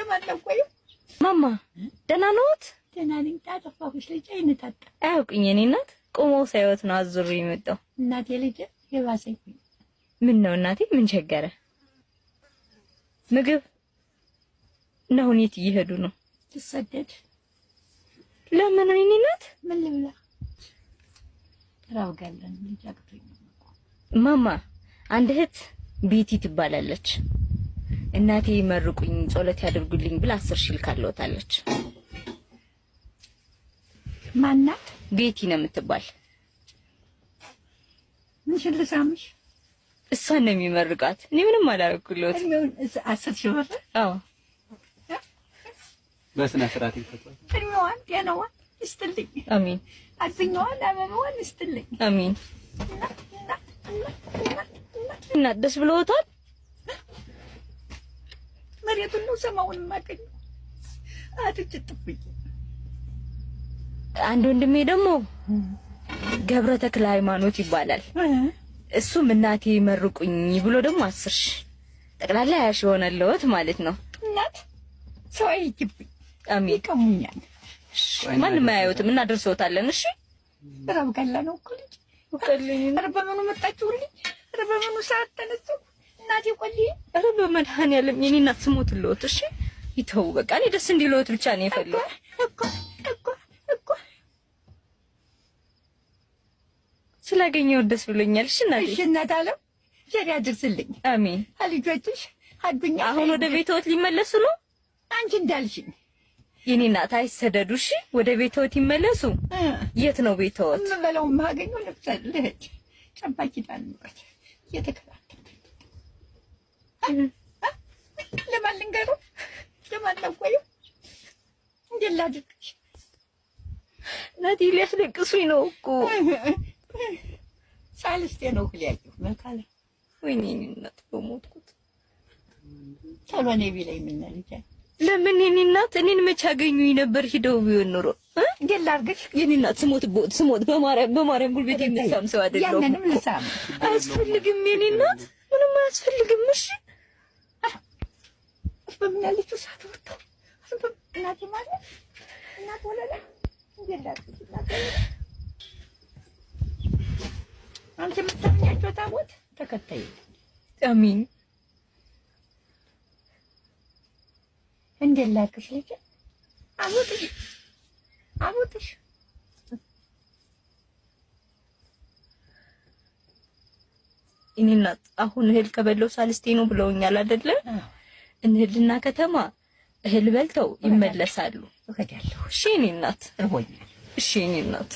ለማለት ቆይ ማማ ደህና ነዎት? ደህና ነኝ። ታጠፋሁሽ ልጅ አይነታጣ አያውቅኝ የኔ እናት ቆመው ሳይወት ነው አዙሩ የመጣው። እናቴ ልጅ የባሰኝ ምን ነው እናቴ ምን ቸገረ? ምግብ ነው የት እየሄዱ ነው? ትሰደድ ለምን የኔ እናት? ምን ልብላ ራው ጋለን ልጅ አቅቶኝ ማማ አንድ እህት ቤቲ ትባላለች። እናቴ ይመርቁኝ ጸሎት ያድርጉልኝ ብላ 10 ሺህ ልካለውታለች። ማናት? ቤቲ ነው የምትባል። ምን ልሳምሽ? እሷን ነው የሚመርቃት። እኔ ምንም አላረኩለት። 10 ሺህ ብር? አዎ በስነ ስርዓት ይፈቷል። እኛዋን ጤናዋን ይስጥልኝ። አሜን። አዝኛዋን አበባዋን ይስጥልኝ። አሜን። እና ደስ ብሎታል። መሬቱን ነው ሰማውን ማቀኝ አትጭጥፍኝ። አንድ ወንድሜ ደግሞ ገብረ ተክለ ሃይማኖት ይባላል። እሱም እናቴ ይመርቁኝ ብሎ ደግሞ 10 ሺህ ጠቅላላ 20 ሺህ ሆነለት ማለት ነው። እናት ሰው አይጅብኝ። አሜን። ይቀሙኛል። ማንም አያዩትም እና ደርሶታለን። እሺ በራም ካላ ነው እኮ ልጅ ወቀልኝ። ረበመኑ መጣችሁልኝ። ረበመኑ ሰዓት ተነሱ እናቴ ቆልኝ። ረበመድሃንያለም የኔ እናት ስሞትልዎት። እሺ ይተው በቃ እኔ ደስ እንዲልዎት ብቻ ነው የፈለኩ እኮ ስላገኘው ደስ ብሎኛል። እሺ እናቴ። እሺ እናት አለም ጀሪ አድርስልኝ። አሜን። አልጆችሽ አዱኛ አሁን ወደ ቤትዎት ሊመለሱ ነው? አንቺ እንዳልሽኝ የኔ እናት አይሰደዱ። እሺ ወደ ቤትዎት ይመለሱ። የት ነው ቤትዎት? ምበለው ማገኘው ለብቻለች ጨባቂ ዳንበት የተከራከረ ለማን ልንገረው? ለማን ለቆዩ እንደላድርግሽ ናቲ ሊያስለቅሱኝ ነው እኮ ሳልስቴ ነው ሁሌያችሁ መካለ ወይኔ እናት በሞትኩት ታሎኔ ቢላይ ምን ልጅ ለምን የኔ እናት እኔን መች አገኙኝ ነበር ሂደው ቢሆን ኖሮ እንደላርግሽ የኔ እናት ስሞት በማርያም ጉልቤት የምትሳም ሰው አይደለም። ያንንም ልሳም አያስፈልግም የኔ እናት ምንም አያስፈልግም። እሺ በምን ያለች ሰዓት ወጣው እናቴ ማለት እናት ወለለ እንደላርግሽ እናቴ አንቺ የምታምኛቸው ታቦት ተከታይ አሚን እንደላክሽ ልጅ አቦትሽ እኔ እናት አሁን እህል ከበለው ሳልስቴ ነው ብለውኛል አይደለ? እንሂድና ከተማ እህል በልተው ይመለሳሉ። እሄዳለሁ። እሺ እኔ እናት እርቦኛል። እሺ እኔ እናት